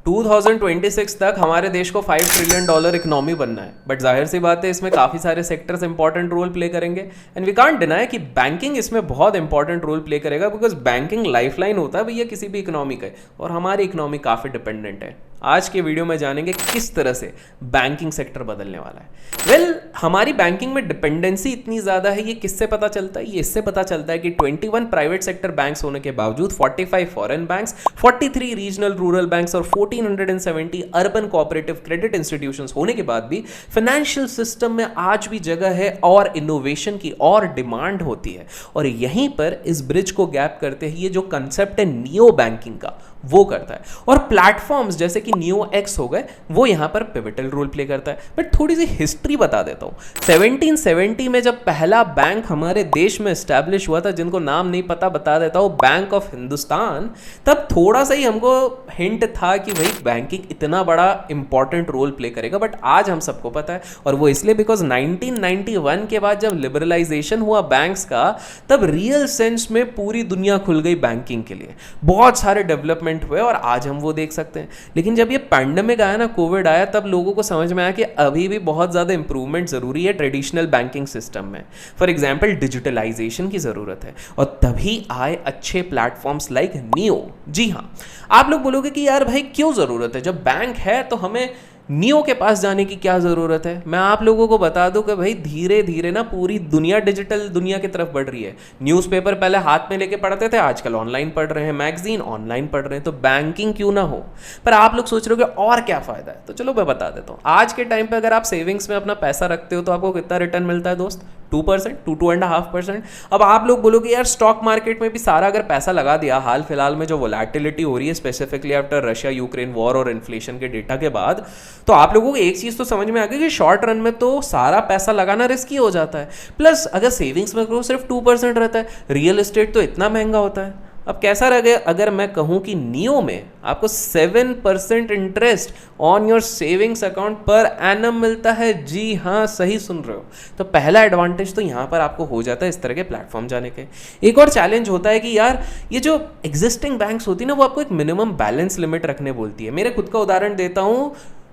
2026 तक हमारे देश को $5 ट्रिलियन इकोनॉमी बनना है, बट जाहिर सी बात है इसमें काफ़ी सारे सेक्टर्स इंपॉर्टेंट रोल प्ले करेंगे एंड वी कांट डिनाई कि बैंकिंग इसमें बहुत इंपॉर्टेंट रोल प्ले करेगा, बिकॉज बैंकिंग लाइफलाइन होता है भैया किसी भी इकोनॉमी का, और हमारी इकोनॉमी काफ़ी डिपेंडेंट है। आज के वीडियो में जानेंगे किस तरह से बैंकिंग सेक्टर बदलने वाला है। हमारी बैंकिंग में डिपेंडेंसी इतनी ज़्यादा है, ये किससे पता चलता है? ये इससे पता चलता है कि 21 प्राइवेट सेक्टर बैंक्स होने के बावजूद 45 foreign banks, 43 regional rural banks और 1470 अर्बन कोऑपरेटिव क्रेडिट इंस्टीट्यूशंस होने के बाद भी फाइनेंशियल सिस्टम में आज भी जगह है और इनोवेशन की और डिमांड होती है। और यहीं पर इस ब्रिज को गैप करते ही ये जो कंसेप्ट है नियो बैंकिंग का, वो करता है। और प्लेटफॉर्म्स जैसे कि नियो एक्स हो गए, वो यहां पर पिवटल रोल प्ले करता है। बट थोड़ी सी हिस्ट्री बता देता हूं। 1770 में जब पहला बैंक हमारे देश में एस्टैब्लिश हुआ था, जिनको नाम नहीं पता बता देता हूं, बैंक ऑफ हिंदुस्तान, तब थोड़ा सा ही हमको हिंट था कि भाई बैंकिंग इतना बड़ा इंपॉर्टेंट रोल प्ले करेगा। बट आज हम सबको पता है, और वो इसलिए बिकॉज 1991 के बाद जब लिबरलाइजेशन हुआ बैंक्स का, तब रियल सेंस में पूरी दुनिया खुल गई बैंकिंग के लिए, बहुत सारे डेवलपमेंट हुए और आज हम वो देख सकते हैं। लेकिन जब ये पैंडेमिक आया ना, कोविड आया, तब लोगों को समझ में आया कि अभी भी बहुत ज़्यादा इंप्रूवमेंट ज़रूरी है ट्रेडिशनल बैंकिंग सिस्टम में। फॉर एग्जाम्पल डिजिटलाइजेशन की ज़रूरत है, और तभी आए अच्छे प्लेटफॉर्म्स लाइक नियो। जी हाँ, आप लोग बोलोगे कि यार भाई क्यों ज़रूरत है? जब बैंक है तो हमें नियो के पास जाने की क्या ज़रूरत है? मैं आप लोगों को बता दूं कि भाई धीरे धीरे ना पूरी दुनिया डिजिटल दुनिया की तरफ बढ़ रही है। न्यूज़पेपर पहले हाथ में लेके पढ़ते थे, आजकल ऑनलाइन पढ़ रहे हैं, मैगजीन ऑनलाइन पढ़ रहे हैं, तो बैंकिंग क्यों ना हो? पर आप लोग सोच रहे हो कि और क्या फ़ायदा है, तो चलो मैं बता देता हूँ। आज के टाइम पर अगर आप सेविंग्स में अपना पैसा रखते हो तो आपको कितना रिटर्न मिलता है दोस्त? 2%, 2.5%। अब आप लोग बोलोगे यार स्टॉक मार्केट में भी सारा अगर पैसा लगा दिया, हाल फिलहाल में जो वोलेटिलिटी हो रही है specifically after Russia Ukraine war और इन्फ्लेशन के डेटा के बाद, तो आप लोगों को एक चीज तो समझ में आ गई कि शॉर्ट रन में तो सारा पैसा लगाना रिस्की हो जाता है। प्लस अगर सेविंग्स में करो सिर्फ 2% रहता है, रियल एस्टेट तो इतना महंगा होता है। अब कैसा रहे अगर मैं कहूं कि नियो में आपको 7% interest on your savings account per annum मिलता है? जी हाँ, सही सुन रहे हो। तो पहला एडवांटेज तो यहां पर आपको हो जाता है इस तरह के प्लेटफॉर्म जाने के। एक और चैलेंज होता है कि यार ये जो एग्जिस्टिंग बैंक्स होती है ना, वो आपको एक मिनिमम बैलेंस लिमिट रखने बोलती है। मेरे खुद का उदाहरण देता हूं।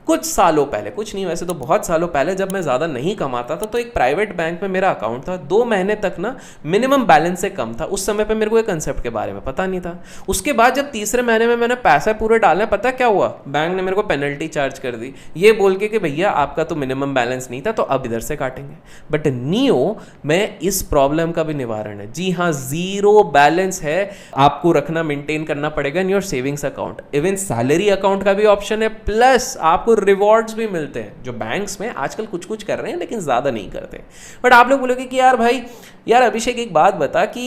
कुछ सालों पहले, कुछ नहीं वैसे तो बहुत सालों पहले, जब मैं ज़्यादा नहीं कमाता था, तो एक प्राइवेट बैंक में मेरा अकाउंट था। 2 महीने तक ना मिनिमम बैलेंस से कम था। उस समय पे मेरे को एक कंसेप्ट के बारे में पता नहीं था। उसके बाद जब तीसरे महीने में मैंने पैसा पूरे डालने, पता क्या हुआ? बैंक ने मेरे को पेनल्टी चार्ज कर दी, ये बोल के कि भैया आपका तो मिनिमम बैलेंस नहीं था, तो अब इधर से काटेंगे। बट नियो में इस प्रॉब्लम का भी निवारण है। जी हाँ, 0 बैलेंस है आपको रखना, मेंटेन करना पड़ेगा in your savings account. Even salary account का भी ऑप्शन है, प्लस आपको रिवॉर्ड्स भी मिलते हैं, जो बैंक्स में आजकल कुछ कुछ कर रहे हैं लेकिन ज़्यादा नहीं करते। बट आप लोग बोलोगे कि यार भाई, यार अभिषेक एक बात बता कि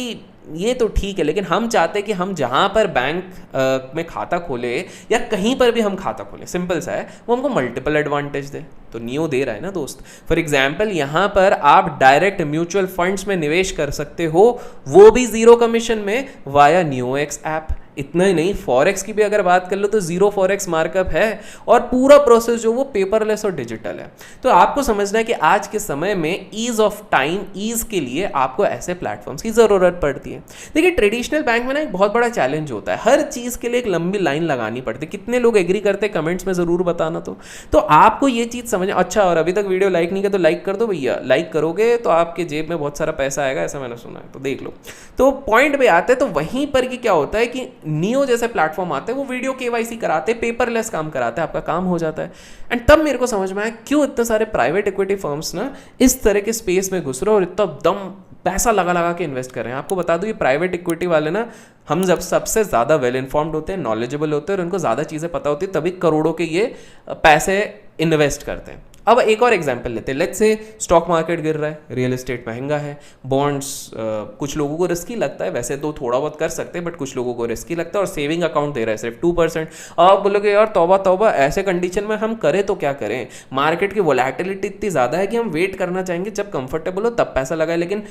ये तो ठीक है, लेकिन हम चाहते हैं कि हम जहाँ पर बैंक में खाता खोले या कहीं पर भी हम खाता खोलें, सिंपल सा है, वो हमको मल्टीपल एडवांटेज दे। तो नियो दे रहा है ना दोस्त। फॉर एग्जाम्पल यहाँ पर आप डायरेक्ट म्यूचुअल फंड्स में निवेश कर सकते हो, वो भी 0 कमीशन में वाया नियो एक्स ऐप। इतना ही नहीं, फॉरेक्स की भी अगर बात कर लो तो 0 फॉरेक्स मार्कअप है, और पूरा प्रोसेस जो वो पेपरलेस और डिजिटल है। तो आपको समझना है कि आज के समय में ईज ऑफ टाइम, ईज के लिए आपको ऐसे प्लेटफॉर्म्स की ज़रूरत पड़ती है। देखिए ट्रेडिशनल बैंक में ना एक बहुत बड़ा चैलेंज होता है, हर चीज़ के लिए एक लंबी लाइन लगानी पड़ती है। कितने लोग एग्री करते हैं कमेंट्स में ज़रूर बताना। तो आपको ये चीज़ समझ। अच्छा, और अभी तक वीडियो लाइक नहीं किया तो लाइक कर दो भैया। लाइक करोगे तो आपके जेब में बहुत सारा पैसा आएगा, ऐसा मैंने सुना है, तो देख लो। तो पॉइंट पे आते हैं, तो वहीं पर कि क्या होता है कि नियो जैसे प्लेटफॉर्म आते हैं, वो वीडियो केवाईसी कराते हैं, पेपरलेस काम कराते हैं, आपका काम हो जाता है। एंड तब मेरे को समझ में आया क्यों इतने सारे प्राइवेट इक्विटी फर्म्स ना इस तरह के स्पेस में घुस रहे और इतना दम पैसा लगा लगा के इन्वेस्ट कर रहे हैं। आपको बता दूं, ये प्राइवेट इक्विटी वाले ना, हम जब सबसे ज़्यादा वेल इन्फॉर्म्ड होते हैं, नॉलेजेबल होते हैं और उनको ज़्यादा चीज़ें पता होती है, तभी करोड़ों के ये पैसे इन्वेस्ट करते हैं। अब एक और एग्जांपल लेते हैं। लेट्स से स्टॉक मार्केट गिर रहा है, रियल एस्टेट महंगा है, बॉन्ड्स कुछ लोगों को रिस्की लगता है, वैसे तो थोड़ा बहुत कर सकते हैं, बट कुछ लोगों को रिस्की लगता है, और सेविंग अकाउंट दे रहा है सिर्फ 2%। आप बोलोगे यार तौबा तौबा, ऐसे कंडीशन में हम करें तो क्या करें? मार्केट की वोलेटिलिटी इतनी ज़्यादा है कि हम वेट करना चाहेंगे जब कंफर्टेबल हो तब पैसा लगाए, लेकिन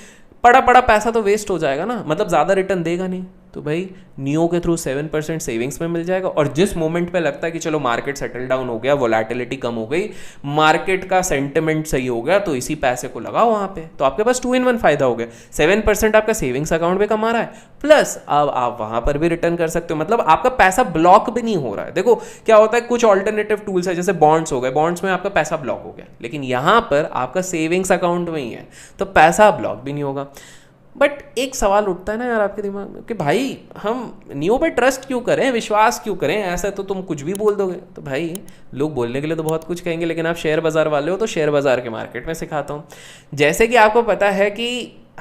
पड़ा पैसा तो वेस्ट हो जाएगा ना, मतलब ज़्यादा रिटर्न देगा नहीं। तो भाई नियो के थ्रू 7% सेविंग्स में मिल जाएगा, और जिस मोमेंट पे लगता है कि चलो मार्केट सेटल डाउन हो गया, वोलेटिलिटी कम हो गई, मार्केट का सेंटिमेंट सही हो गया, तो इसी पैसे को लगाओ वहाँ पे, तो आपके पास 2 in 1 फायदा हो गया। 7% आपका सेविंग्स अकाउंट भी कमा रहा है, प्लस अब आप वहाँ पर भी रिटर्न कर सकते हो, मतलब आपका पैसा ब्लॉक भी नहीं हो रहा है। देखो क्या होता है, कुछ ऑल्टरनेटिव टूल्स है जैसे बॉन्ड्स हो गए, बॉन्ड्स में आपका पैसा ब्लॉक हो गया, लेकिन यहाँ पर आपका सेविंग्स अकाउंट में ही है, तो पैसा ब्लॉक भी नहीं होगा। बट एक सवाल उठता है ना यार आपके दिमाग में कि भाई हम नियो पे ट्रस्ट क्यों करें, विश्वास क्यों करें, ऐसा तो तुम कुछ भी बोल दोगे। तो भाई लोग बोलने के लिए तो बहुत कुछ कहेंगे, लेकिन आप शेयर बाज़ार वाले हो तो शेयर बाज़ार के मार्केट में सिखाता हूँ। जैसे कि आपको पता है कि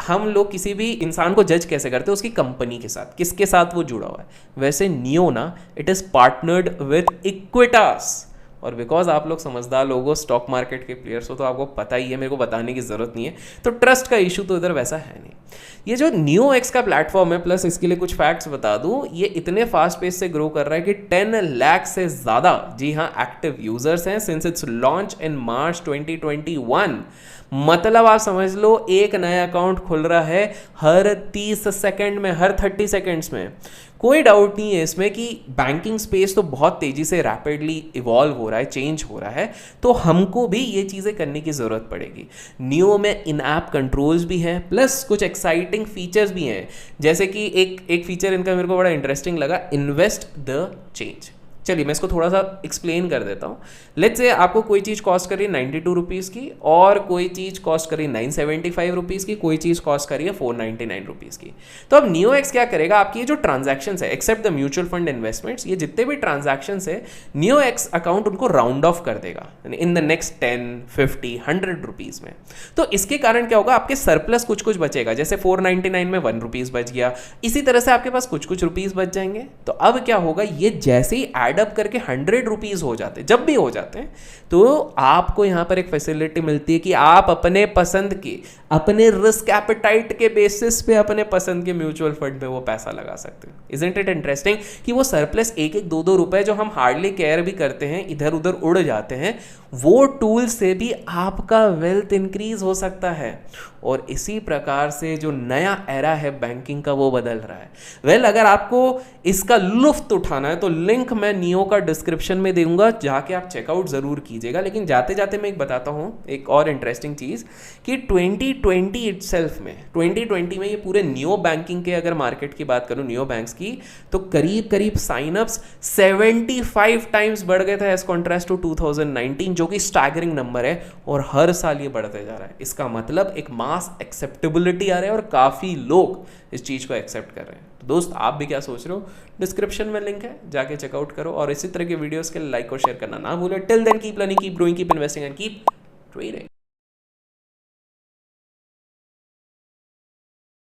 हम लोग किसी भी इंसान को जज कैसे करते हैं, उसकी कंपनी के साथ, किसके साथ वो जुड़ा हुआ है, वैसे नियो ना it is partnered with Equitas. और बिकॉज आप लोग समझदार लोगों, स्टॉक मार्केट के प्लेयर्स हो, तो आपको पता ही है, मेरे को बताने की ज़रूरत नहीं है, तो ट्रस्ट का इशू तो इधर वैसा है नहीं। ये जो नियो एक्स का प्लेटफॉर्म है, प्लस इसके लिए कुछ फैक्ट्स बता दूं, ये इतने फास्ट पेस से ग्रो कर रहा है कि 10 लाख से ज़्यादा, जी हाँ, एक्टिव यूजर्स हैं सिंस इट्स लॉन्च इन मार्च 2021। मतलब आप समझ लो एक नया अकाउंट खुल रहा है हर 30 सेकंड में, हर 30 सेकंड्स में। कोई डाउट नहीं है इसमें कि बैंकिंग स्पेस तो बहुत तेज़ी से रैपिडली इवॉल्व हो रहा है, चेंज हो रहा है, तो हमको भी ये चीज़ें करने की ज़रूरत पड़ेगी। नियो में इन ऐप कंट्रोल्स भी हैं, प्लस कुछ एक्साइटिंग फीचर्स भी हैं, जैसे कि एक फीचर इनका मेरे को बड़ा इंटरेस्टिंग लगा, इन्वेस्ट द चेंज। चलिए मैं इसको थोड़ा सा एक्सप्लेन कर देता हूँ। लेट्स से आपको कोई चीज़ कॉस्ट करी 92 रुपीज़ की, और कोई चीज़ कॉस्ट करी 975 रुपीज़ की, कोई चीज़ कॉस्ट करी है 499 रुपीज़ की। तो अब नियो एक्स क्या करेगा, आपकी ये जो ट्रांजैक्शंस है, except the mutual fund investments, ये जितने भी ट्रांजैक्शंस है, नियो एक्स अकाउंट उनको राउंड ऑफ कर देगा इन द नेक्स्ट 10, 50, 100 रुपीज़ में। तो इसके कारण क्या होगा, आपके सरप्लस कुछ कुछ बचेगा, जैसे 499 में 1 रुपीज़ बच गया, इसी तरह से आपके पास कुछ कुछ रुपीज़ बच जाएंगे। तो अब क्या होगा, ये जैसे ही अप करके 100 रुपीज़ हो जाते हैं, जब भी हो जाते हैं, तो आपको यहां पर एक फैसिलिटी मिलती है कि आप अपने पसंद की, अपने रिस्क एपेटाइट के बेसिस पे अपने पसंद के म्यूचुअल फंड में वो पैसा लगा सकते हैं। इजंट इट इंटरेस्टिंग कि वो सरप्लस 1-1, 2-2 रुपए जो हम हार्डली केयर भी करते हैं, इधर उधर उड़ जाते हैं, वो टूल से भी आपका वेल्थ इंक्रीज हो सकता है। और इसी प्रकार से जो नया एरा है बैंकिंग का, वो बदल रहा है। अगर आपको इसका लुफ्त उठाना है तो लिंक मैं नियो का डिस्क्रिप्शन में दूंगा, जाके आप चेकआउट ज़रूर कीजिएगा। लेकिन जाते जाते मैं एक बताता हूँ एक और इंटरेस्टिंग चीज़ कि 2020 इटसेल्फ में, 2020 में ये पूरे नियो बैंकिंग के अगर मार्केट की बात करूँ, नियो बैंक्स की, तो करीब करीब साइनअप्स 75 टाइम्स बढ़ गए थे एज कॉन्ट्रास्ट टू 2019, जो कि स्टैगरिंग नंबर है, और हर साल ये बढ़ते जा रहा है। इसका मतलब एक मास एक्सेप्टेबिलिटी आ रहा है और काफ़ी लोग इस चीज़ को एक्सेप्ट कर रहे हैं। तो दोस्त आप भी क्या सोच रहे हो, डिस्क्रिप्शन में लिंक है, जाके चेकआउट करो, और इसी तरह के वीडियोस के लिए लाइक और शेयर करना ना भूलो। Till then keep learning, keep growing, keep investing and keep trading.